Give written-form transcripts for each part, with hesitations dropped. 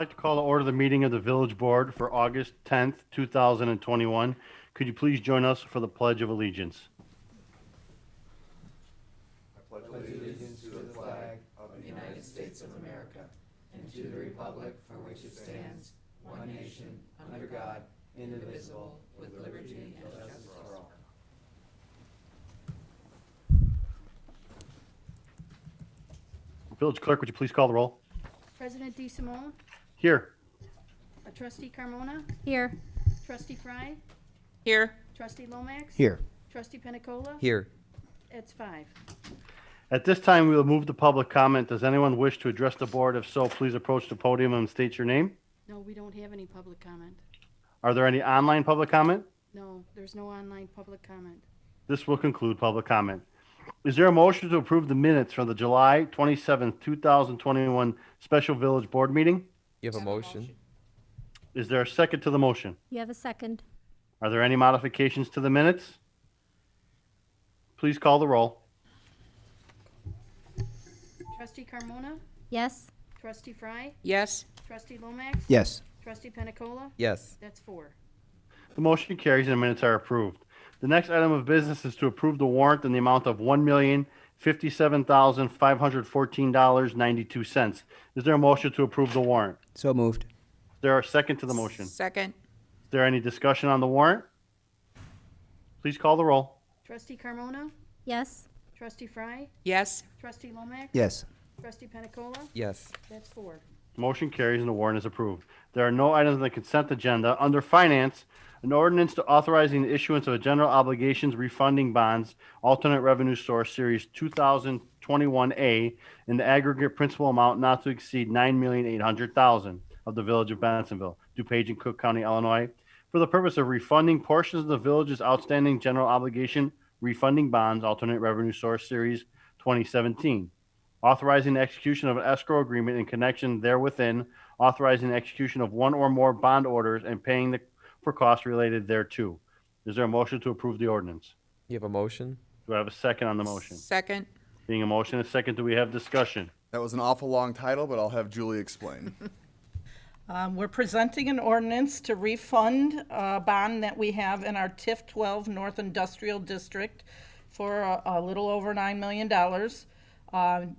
I'd like to call to order the meeting of the Village Board for August 10th, 2021. Could you please join us for the Pledge of Allegiance? Village Clerk, would you please call the roll? President DeSimone, Here. Trustee Carmona, Here. Trustee Fry, Here. Trustee Lomax. Here. Trustee Penicola. Here. It's 5. At this time, we will move to public comment. Does anyone wish to address the board? If so, please approach the podium and state your name. No, we don't have any public comment. Are there any online public comment? No, there's no online public comment. This will conclude public comment. Is there a motion to approve the minutes from the July 27th, 2021 Special Village Board meeting? You have a motion? Is there a second to the motion? You have a second. Are there any modifications to the minutes? Please call the roll. Trustee Carmona, Yes. Trustee Fry, Yes. Trustee Lomax. Yes. Trustee Penicola. Yes. That's 4. The motion carries and the minutes are approved. The next item of business is to approve the warrant in the amount of $1,057,514.92. Is there a motion to approve the warrant? So moved. Is there a second to the motion? Is Second. there any discussion on the warrant? Please call the roll. Trustee Carmona, Yes. Trustee Fry, Yes. Trustee Lomax. Yes. Trustee Penicola. Yes. That's 4. Motion carries and the warrant is approved. There are no items on the consent agenda. Under Finance, an ordinance to authorizing the issuance of a general obligations refunding bonds, alternate revenue source, Series 2021A, in the aggregate principal amount not to exceed $9,800,000 of the Village of Bensonville, DuPage and Cook County, Illinois, for the purpose of refunding portions of the village's outstanding general obligation refunding bonds, alternate revenue source, Series 2017. Authorizing the execution of an escrow agreement in connection therewithin, authorizing the execution of one or more bond orders, and paying for costs related thereto. Is there a motion to approve the ordinance? You have a motion? Do I have a second on the motion? Second. Being a motion and a second, do we have discussion? That was an awful long title, but I'll have Julie explain. We're presenting an ordinance to refund a bond that we have in our TIF 12 North Industrial District for a little over $9 million.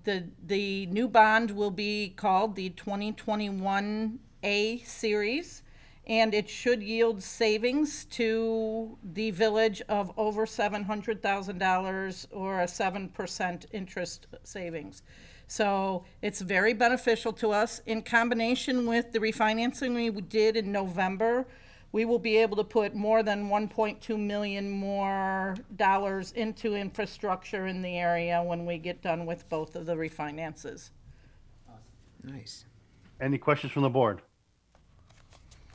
The new bond will be called the 2021A Series, and it should yield savings to the village of over $700,000 or a 7% interest savings. So it's very beneficial to us. In combination with the refinancing we did in November, we will be able to put more than 1.2 million more dollars into infrastructure in the area when we get done with both of the refinances. Nice. Any questions from the board?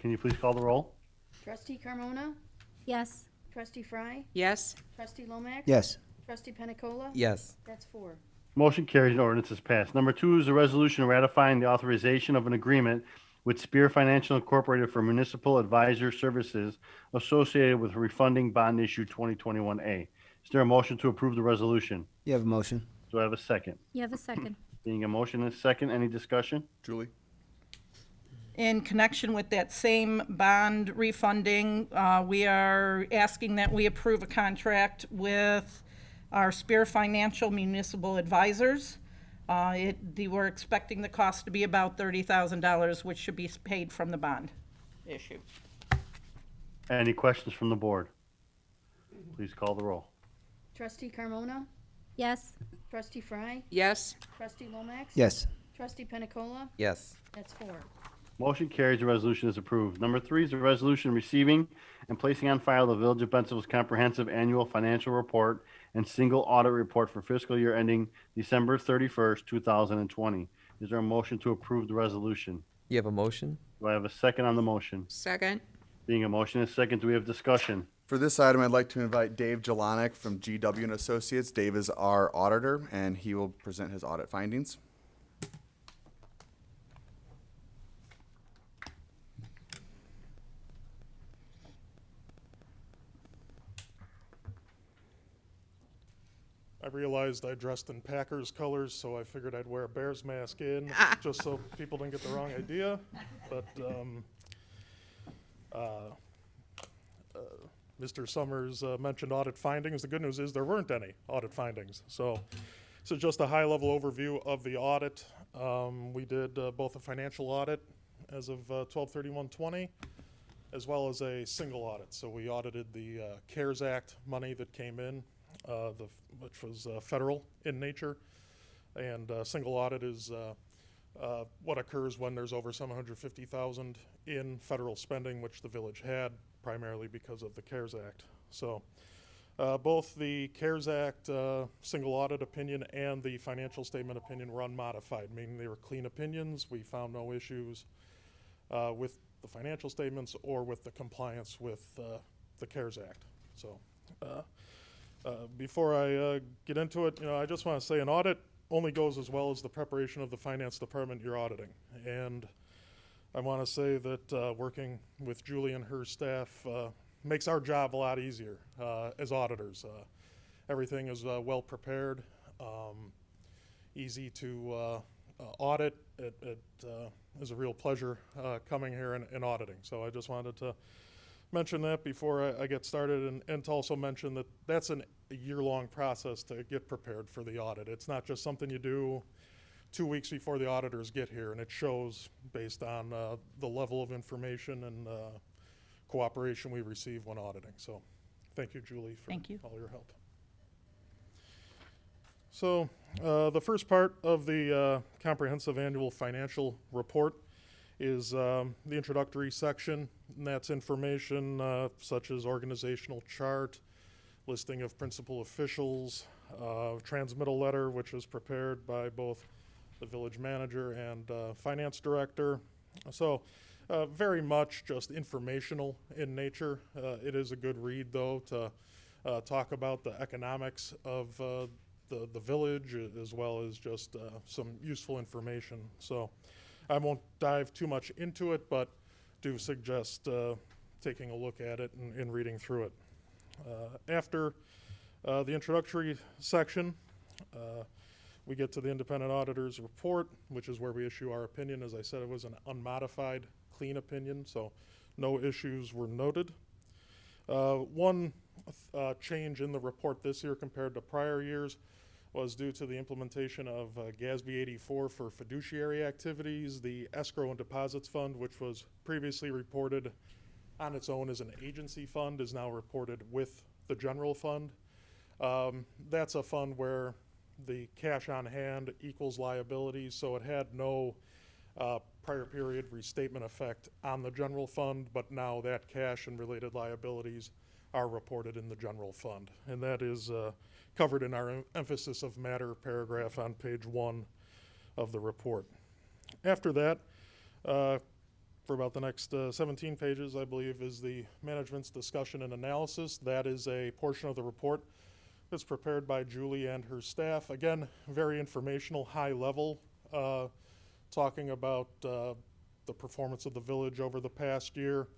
Can you please call the roll? Trustee Carmona, Yes. Trustee Fry, Yes. Trustee Lomax. Yes. Trustee Penicola. Yes. That's 4. Motion carries and ordinance is passed. Number 2 is a resolution ratifying the authorization of an agreement with Spear Financial Incorporated for municipal advisor services associated with refunding bond issue 2021A. Is there a motion to approve the resolution? You have a motion? Do I have a second? You have a second. Being a motion and a second, any discussion? Julie? In connection with that same bond refunding, we are asking that we approve a contract with our Spear Financial Municipal Advisors. We're expecting the cost to be about $30,000, which should be paid from the bond issue. Any questions from the board? Please call the roll. Trustee Carmona, Yes. Trustee Fry, Yes. Trustee Lomax. Yes. Trustee Penicola. Yes. That's 4. Motion carries, the resolution is approved. Number 3 is a resolution receiving and placing on file the Village of Bensonville's comprehensive annual financial report and single audit report for fiscal year ending December 31st, 2020. Is there a motion to approve the resolution? You have a motion? Do I have a second on the motion? Second. Being a motion and a second, do we have discussion? For this item, I'd like to invite Dave Jelonic from GW and Associates. Dave is our auditor, and he will present his audit findings. I realized I dressed in Packers colors, so I figured I'd wear a Bears mask in, just so people didn't get the wrong idea. But Mr. Summers mentioned audit findings. The good news is there weren't any audit findings. So just a high-level overview of the audit. We did both a financial audit as of 12/31/20, as well as a single audit. So we audited the CARES Act money that came in, which was federal in nature. And single audit is what occurs when there's over $750,000 in federal spending, which the village had primarily because of the CARES Act. So both the CARES Act single audit opinion and the financial statement opinion were unmodified, meaning they were clean opinions. We found no issues with the financial statements or with the compliance with the CARES Act. So before I get into it, I just want to say an audit only goes as well as the preparation of the finance department you're auditing. And I want to say that working with Julie and her staff makes our job a lot easier as auditors. Everything is well prepared, easy to audit. It is a real pleasure coming here and auditing. So I just wanted to mention that before I get started, and to also mention that that's a year-long process to get prepared for the audit. It's not just something you do 2 weeks before the auditors get here, and it shows based on the level of information and cooperation we receive when auditing. So thank you, Julie, for Thank you. all your help. So the first part of the comprehensive annual financial report is the introductory section, and that's information such as organizational chart, listing of principal officials, transmittal letter, which was prepared by both the village manager and finance director. So very much just informational in nature. It is a good read, though, to talk about the economics of the village, as well as just some useful information. So I won't dive too much into it, but do suggest taking a look at it and reading through it. After the introductory section, we get to the independent auditor's report, which is where we issue our opinion. As I said, it was an unmodified, clean opinion, so no issues were noted. One change in the report this year compared to prior years was due to the implementation of GASB 84 for fiduciary activities. The escrow and deposits fund, which was previously reported on its own as an agency fund, is now reported with the general fund. That's a fund where the cash on hand equals liabilities, so it had no prior period restatement effect on the general fund, but now that cash and related liabilities are reported in the general fund. And that is covered in our emphasis of matter paragraph on page 1 of the report. After that, for about the next 17 pages, I believe, is the management's discussion and analysis. That is a portion of the report that's prepared by Julie and her staff. Again, very informational, high level, talking about the performance of the village over the past year.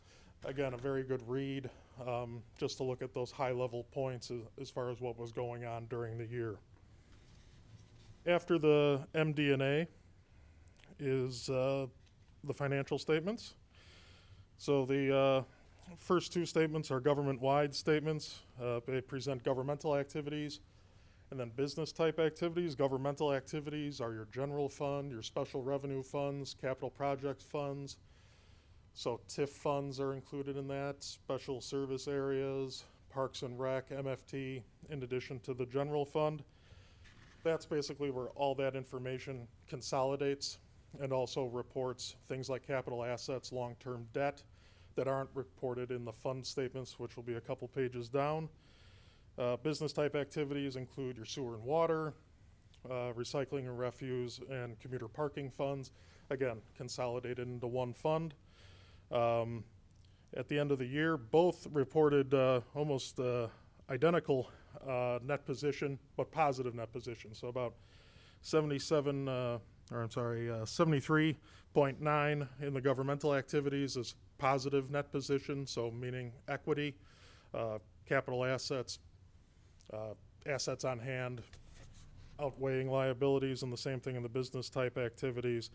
Again, a very good read, just to look at those high level points as far as what was going on during the year. After the MD&A is the financial statements. So the first two statements are government-wide statements. They present governmental activities and then business-type activities. Governmental activities are your general fund, your special revenue funds, capital projects funds. So TIF funds are included in that, special service areas, Parks and Rec, MFT, in addition to the general fund. That's basically where all that information consolidates and also reports things like capital assets, long-term debt that aren't reported in the fund statements, which will be a couple pages down. Business-type activities include your sewer and water, recycling and refuse, and commuter parking funds, again, consolidated into one fund. At the end of the year, both reported almost identical net position, but positive net position. So about 73.9 in the governmental activities is positive net position, so meaning equity, capital assets, assets on hand, outweighing liabilities, and the same thing in the business type activities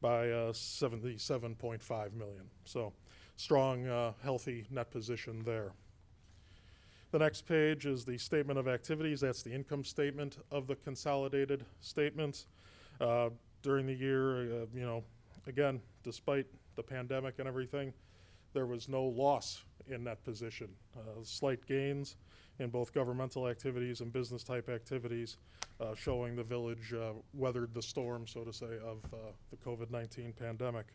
by 77.5 million. So strong, healthy net position there. The next page is the statement of activities. That's the income statement of the consolidated statements. During the year, again, despite the pandemic and everything, there was no loss in that position. Slight gains in both governmental activities and business type activities, showing the village weathered the storm, so to say, of the COVID-19 pandemic.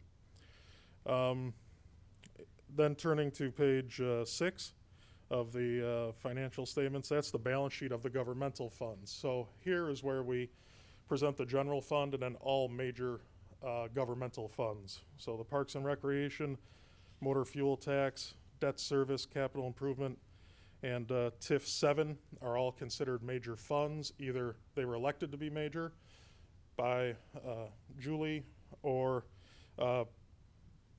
Then turning to page 6 of the financial statements, that's the balance sheet of the governmental funds. So here is where we present the general fund and then all major governmental funds. So the Parks and Recreation, motor fuel tax, debt service, capital improvement, and TIF 7 are all considered major funds. Either they were elected to be major by Julie, or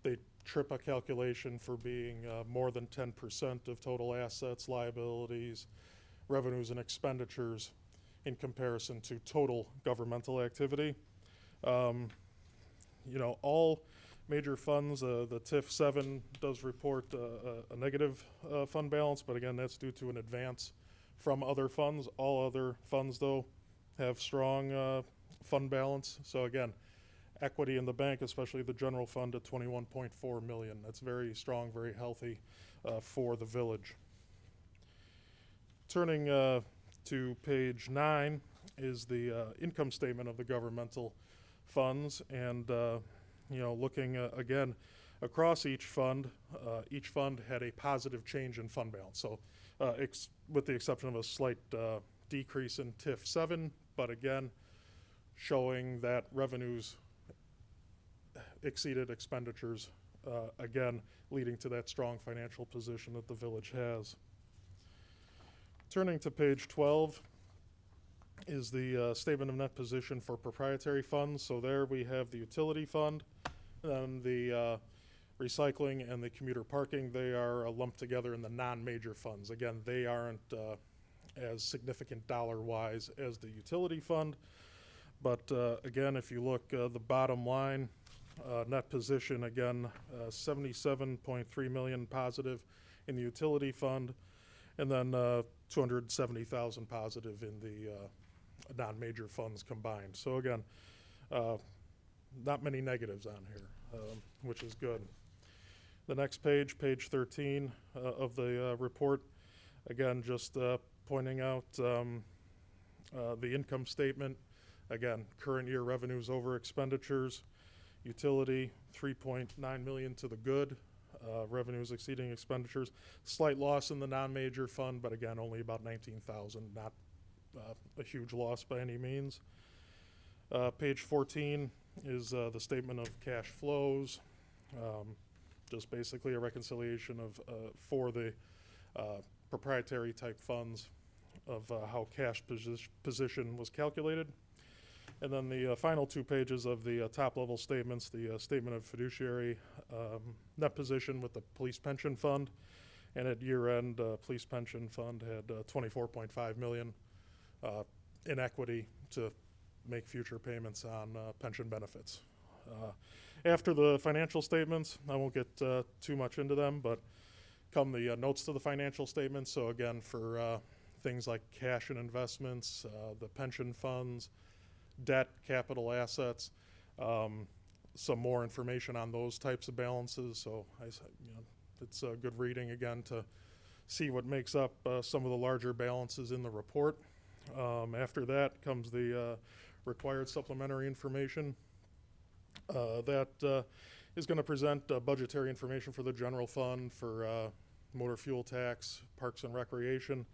they trip a calculation for being more than 10% of total assets, liabilities, revenues, and expenditures in comparison to total governmental activity. All major funds, the TIF 7 does report a negative fund balance, but again, that's due to an advance from other funds. All other funds, though, have strong fund balance. So again, equity in the bank, especially the general fund, at 21.4 million. That's very strong, very healthy for the village. Turning to page 9 is the income statement of the governmental funds, and looking again across each fund had a positive change in fund balance. So with the exception of a slight decrease in TIF 7, but again, showing that revenues exceeded expenditures, again, leading to that strong financial position that the village has. Turning to page 12 is the statement of net position for proprietary funds. So there we have the utility fund, and the recycling and the commuter parking. They are lumped together in the non-major funds. Again, they aren't as significant dollar-wise as the utility fund. But again, if you look the bottom line, net position, again, 77.3 million positive in the utility fund, and then 270,000 positive in the non-major funds combined. So again, not many negatives on here, which is good. The next page, page 13 of the report, again, just pointing out the income statement. Again, current year revenues over expenditures. Utility, 3.9 million to the good. Revenues exceeding expenditures. Slight loss in the non-major fund, but again, only about 19,000, not a huge loss by any means. Page 14 is the statement of cash flows. Just basically a reconciliation of for the proprietary type funds of how cash position was calculated. And then the final 2 pages of the top level statements, the statement of fiduciary net position with the police pension fund. And at year end, police pension fund had 24.5 million in equity to make future payments on pension benefits. After the financial statements, I won't get too much into them, but come the notes to the financial statements. So again, for things like cash and investments, the pension funds, debt, capital assets, some more information on those types of balances. So it's good reading again to see what makes up some of the larger balances in the report. After that comes the required supplementary information. That is going to present budgetary information for the general fund, for motor fuel tax, parks and recreation,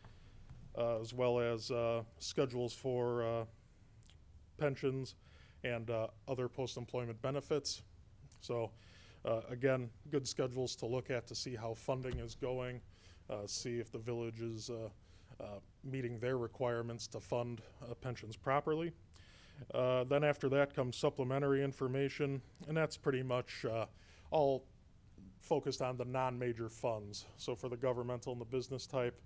as well as schedules for pensions and other post-employment benefits. So again, good schedules to look at to see how funding is going, see if the village is meeting their requirements to fund pensions properly. Then after that comes supplementary information, and that's pretty much all focused on the non-major funds. So for the governmental and the business type,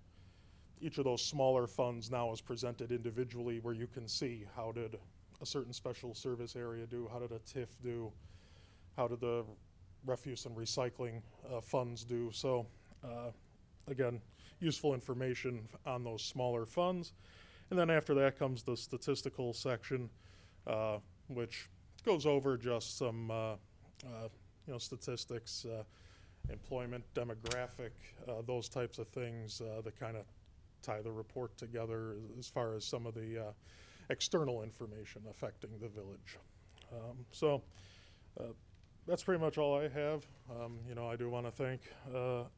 each of those smaller funds now is presented individually, where you can see how did a certain special service area do, how did a TIF do, how did the refuse and recycling funds do. So again, useful information on those smaller funds. And then after that comes the statistical section, which goes over just some statistics, employment, demographic, those types of things that kind of tie the report together as far as some of the external information affecting the village. That's pretty much all I have. I do want to thank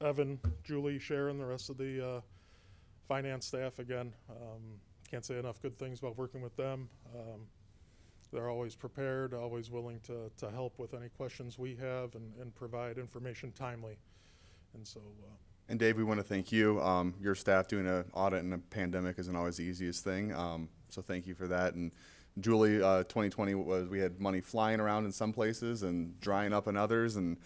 Evan, Julie, Sharon, the rest of the finance staff again. Can't say enough good things about working with them. They're always prepared, always willing to help with any questions we have and provide information timely. And so. And Dave, we want to thank you. Your staff doing an audit in a pandemic isn't always the easiest thing. So thank you for that. And Julie, 2020 we had money flying around in some places and drying up in others, and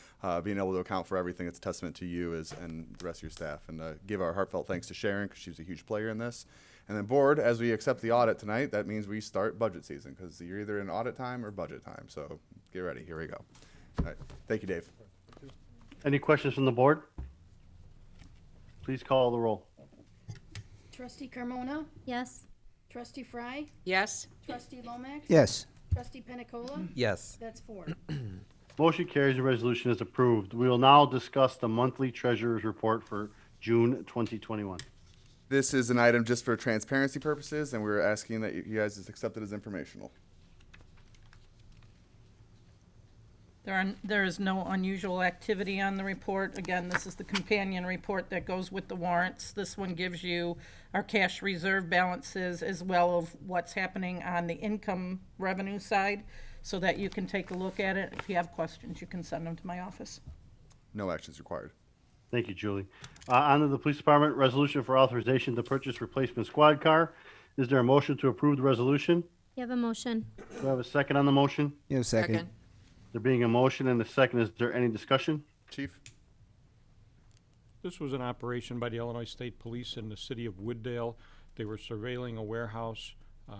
being able to account for everything. It's a testament to you and the rest of your staff. And give our heartfelt thanks to Sharon, because she was a huge player in this. And then board, as we accept the audit tonight, that means we start budget season, because you're either in audit time or budget time. So get ready. Here we go. All right. Thank you, Dave. Any questions from the board? Please call the roll. Trustee Carmona? Yes. Trustee Fry? Yes. Trustee Lomax? Yes. Trustee Penicola? Yes. That's 4. Motion carries. The resolution is approved. We will now discuss the monthly treasurer's report for June 2021. This is an item just for transparency purposes, and we're asking that you guys just accept it as informational. There is no unusual activity on the report. Again, this is the companion report that goes with the warrants. This one gives you our cash reserve balances as well as what's happening on the income revenue side, so that you can take a look at it. If you have questions, you can send them to my office. No actions required. Thank you, Julie. On to the police department, resolution for authorization to purchase replacement squad car. Is there a motion to approve the resolution? You have a motion? Do I have a second on the motion? Yeah, second. There being a motion and a second, is there any discussion? Chief? This was an operation by the Illinois State Police in the city of Wooddale. They were surveilling a warehouse.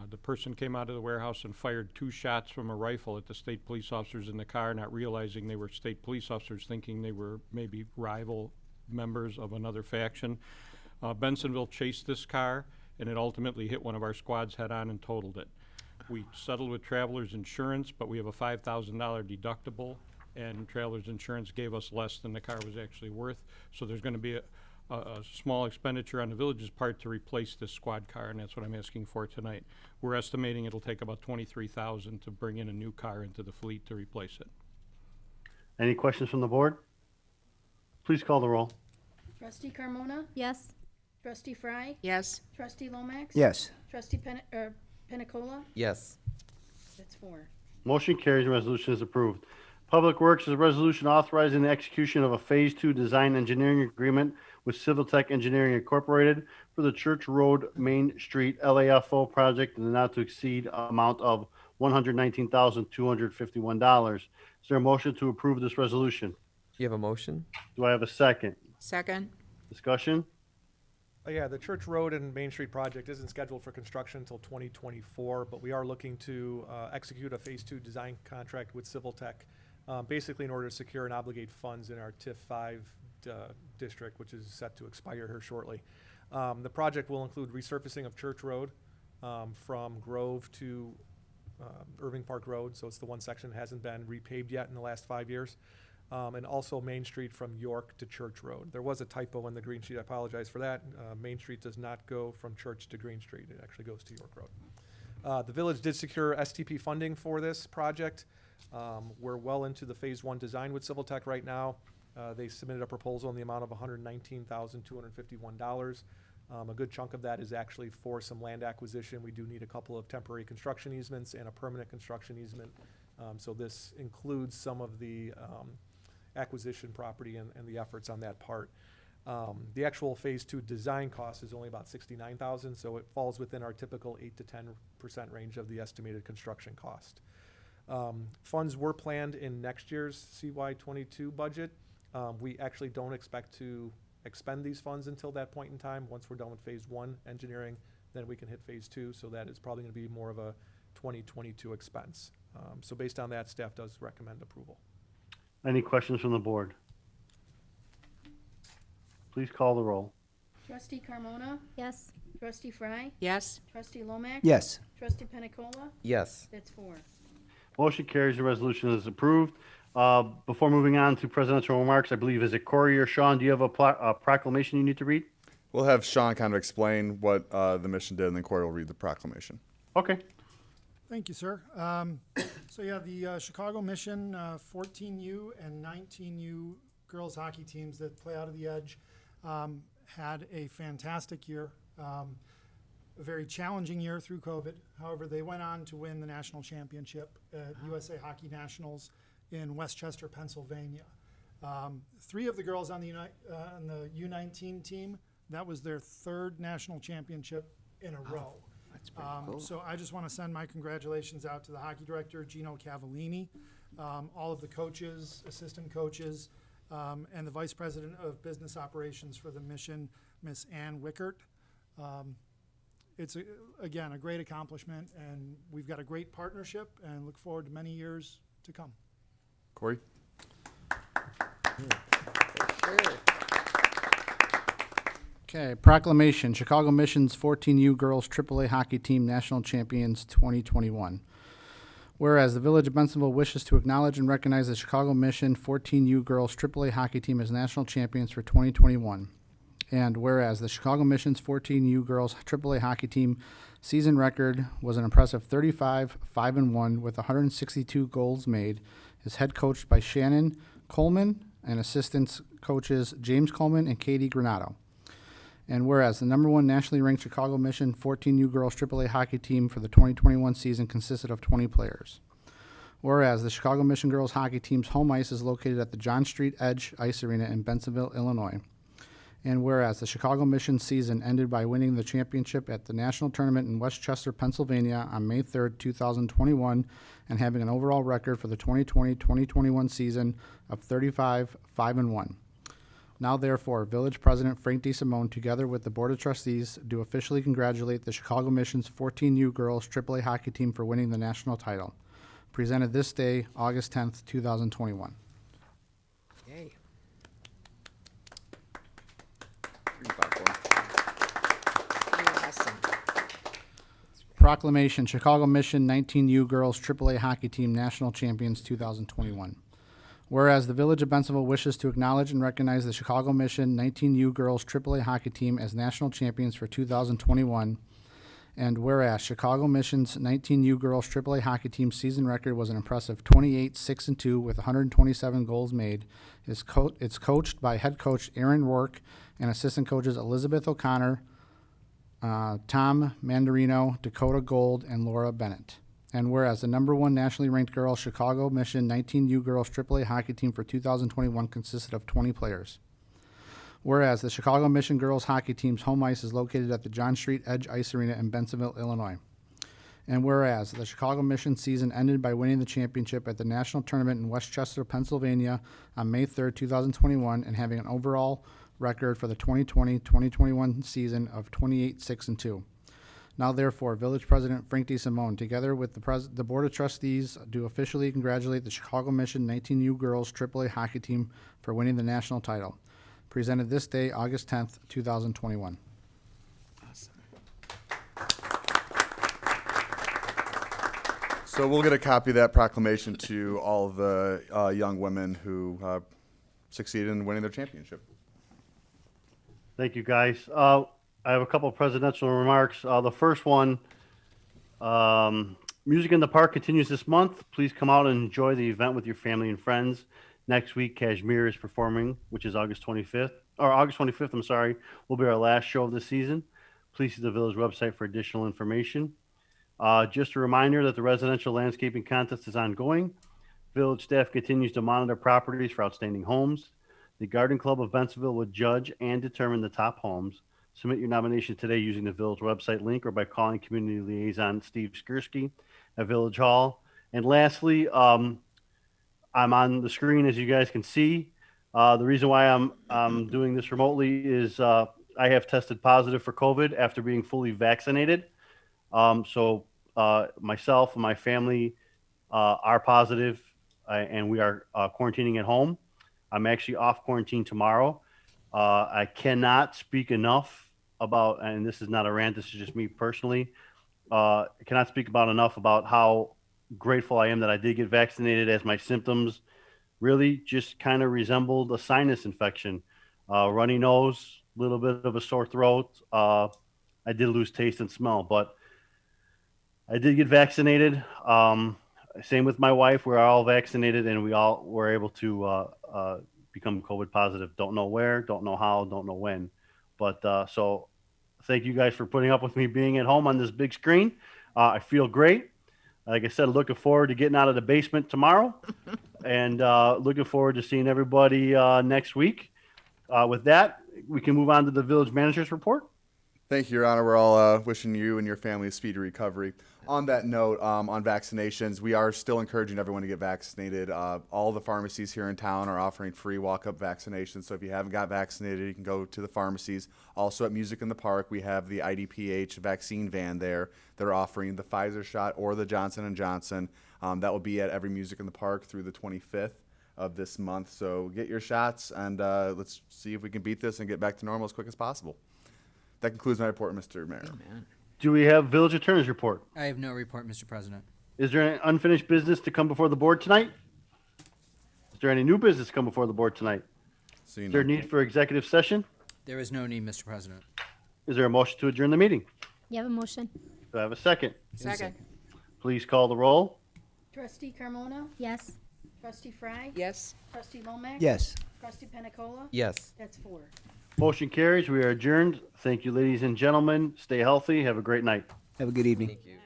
The person came out of the warehouse and fired 2 shots from a rifle at the state police officers in the car, not realizing they were state police officers, thinking they were maybe rival members of another faction. Bensonville chased this car, and it ultimately hit one of our squads head-on and totaled it. We settled with Travelers Insurance, but we have a $5,000 deductible, and Travelers Insurance gave us less than the car was actually worth. So there's going to be a small expenditure on the village's part to replace this squad car, and that's what I'm asking for tonight. We're estimating it'll take about $23,000 to bring in a new car into the fleet to replace it. Any questions from the board? Please call the roll. Trustee Carmona? Yes. Trustee Fry? Yes. Trustee Lomax? Yes. Trustee Penicola? Yes. That's 4. Motion carries and resolution is approved. Public Works is a resolution authorizing the execution of a Phase 2 design engineering agreement with Civil Tech Engineering Incorporated for the Church Road Main Street LAFO project in the not to exceed amount of $119,251. Is there a motion to approve this resolution? You have a motion? Do I have a second? Second. Discussion? Yeah, the Church Road and Main Street project isn't scheduled for construction until 2024, but we are looking to execute a Phase 2 design contract with Civil Tech, basically in order to secure and obligate funds in our TIF 5 district, which is set to expire here shortly. The project will include resurfacing of Church Road from Grove to Irving Park Road, so it's the one section that hasn't been repaved yet in the last 5 years. And also Main Street from York to Church Road. There was a typo in the Green Sheet, I apologize for that. Main Street does not go from Church to Green Street, it actually goes to York Road. The village did secure STP funding for this project. We're well into the Phase 1 design with Civil Tech right now. They submitted a proposal in the amount of $119,251. A good chunk of that is actually for some land acquisition. We do need a couple of temporary construction easements and a permanent construction easement. So this includes some of the acquisition property and the efforts on that part. The actual Phase 2 design cost is only about $69,000, so it falls within our typical 8 to 10% range of the estimated construction cost. Funds were planned in next year's CY22 budget. We actually don't expect to expend these funds until that point in time. Once we're done with phase one engineering, then we can hit phase two, so that is probably gonna be more of a 2022 expense. So based on that, staff does recommend approval. Any questions from the board? Please call the roll. Trustee Carmona? Yes. Trustee Fry? yes, Trustee Lomax? Yes. Trustee Pena Cola? Yes. That's 4. Motion carries. The resolution is approved. Before moving on to presidential remarks, I believe, is it Corey or Sean? Do you have a proclamation you need to read? We'll have Sean kind of explain what the mission did, and then Corey will read the proclamation. Okay. Thank you, sir. So yeah, the Chicago Mission 14U and 19U girls hockey teams that play out of the Edge had a fantastic year, a very challenging year through COVID. However, they went on to win the national championship at USA Hockey Nationals in Westchester, Pennsylvania. 3 of the girls on the U19 team, that was their 3rd national championship in a row. That's pretty cool. So I just want to send my congratulations out to the hockey director, Gino Cavallini, all of the coaches, assistant coaches, and the vice president of business operations for the mission, Miss Ann Wickert. It's, again, a great accomplishment, and we've got a great partnership and look forward to many years to come. Corey? sure. Okay, proclamation, Chicago Mission's 14U Girls AAA Hockey Team National Champions 2021. Whereas the Village of Bensenville wishes to acknowledge and recognize the Chicago Mission 14U Girls AAA Hockey Team as national champions for 2021. And whereas the Chicago Mission's 14U Girls AAA Hockey Team season record was an impressive 35-5-1 with 162 goals made, is head coached by Shannon Coleman and assistant coaches James Coleman and Katie Granato. And whereas the number 1 nationally ranked Chicago Mission 14U Girls AAA Hockey Team for the 2021 season consisted of 20 players. Whereas the Chicago Mission Girls Hockey Team's home ice is located at the John Street Edge Ice Arena in Bensenville, Illinois. And whereas the Chicago Mission season ended by winning the championship at the national tournament in Westchester, Pennsylvania on May 3rd, 2021, and having an overall record for the 2020-2021 season of 35-5-1. Now therefore, Village President Frank DeSimone, together with the Board of Trustees, do officially congratulate the Chicago Mission's 14U Girls AAA Hockey Team for winning the national title. Presented this day, August 10th, 2021. Yay. Awesome. Proclamation, Chicago Mission 19U Girls AAA Hockey Team National Champions 2021. Whereas the Village of Bensenville wishes to acknowledge and recognize the Chicago Mission 19U Girls AAA Hockey Team as national champions for 2021. And whereas Chicago Mission's 19U Girls AAA Hockey Team season record was an impressive 28-6-2 with 127 goals made, it's coached by head coach Aaron Rourke and assistant coaches Elizabeth O'Connor, Tom Mandarino, Dakota Gold, and Laura Bennett. And whereas the number 1 nationally ranked girls Chicago Mission 19U Girls AAA Hockey Team for 2021 consisted of 20 players. Whereas the Chicago Mission Girls Hockey Team's home ice is located at the John Street Edge Ice Arena in Bensenville, Illinois. And whereas the Chicago Mission season ended by winning the championship at the national tournament in Westchester, Pennsylvania on May 3rd, 2021, and having an overall record for the 2020-2021 season of 28-6-2. Now therefore, Village President Frank DeSimone, together with the Board of Trustees, do officially congratulate the Chicago Mission 19U Girls AAA Hockey Team for winning the national title. Presented this day, August 10th, 2021. Awesome. So we'll get a copy of that proclamation to all the young women who succeeded in winning their championship. Thank you, guys. I have a couple of presidential remarks. The first one, Music in the Park continues this month. Please come out and enjoy the event with your family and friends. Next week, Kashmir is performing, which is August 25th, I'm sorry, will be our last show of the season. Please see the Village website for additional information. Just a reminder that the residential landscaping contest is ongoing. Village staff continues to monitor properties for outstanding homes. The Garden Club of Bensenville will judge and determine the top homes. Submit your nomination today using the Village website link or by calling Community Liaison Steve Skursky at Village Hall. And lastly, I'm on the screen, as you guys can see. The reason why I'm doing this remotely is I have tested positive for COVID after being fully vaccinated. So myself and my family are positive, and we are quarantining at home. I'm actually off quarantine tomorrow. I cannot speak enough about, and this is not a rant, this is just me personally. I cannot speak about enough about how grateful I am that I did get vaccinated, as my symptoms really just kind of resembled a sinus infection. Runny nose, little bit of a sore throat. I did lose taste and smell, but I did get vaccinated. Same with my wife. We're all vaccinated, and we all were able to become COVID positive. Don't know where, don't know how, don't know when. But so thank you guys for putting up with me being at home on this big screen. I feel great. Like I said, looking forward to getting out of the basement tomorrow and looking forward to seeing everybody next week. With that, we can move on to the village manager's report. Thank you, Your Honor. We're all wishing you and your family a speedy recovery. On that note, on vaccinations, we are still encouraging everyone to get vaccinated. All the pharmacies here in town are offering free walk-up vaccinations, so if you haven't got vaccinated, you can go to the pharmacies. Also at Music in the Park, we have the IDPH vaccine van there. They're offering the Pfizer shot or the Johnson & Johnson. That will be at every Music in the Park through the 25th of this month. So get your shots, and let's see if we can beat this and get back to normal as quick as possible. That concludes my report, Mr. Mayor. Man. Do we have village attorney's report? I have no report, Mr. President. Is there any unfinished business to come before the board tonight? Is there any new business to come before the board tonight? Seeing Is there a none. need for executive session? There is no need, Mr. President. Is there a motion to adjourn the meeting? You have a motion? Do I have a second? Second. Please call the roll. Trustee Carmona? Yes. Trustee Fry? Yes. Trustee Lomax? Yes. Trustee Pena Cola? Yes. That's 4. Motion carries. We are adjourned. Thank you, ladies and gentlemen. Stay healthy. Have a great night. Have a good evening. Thank you.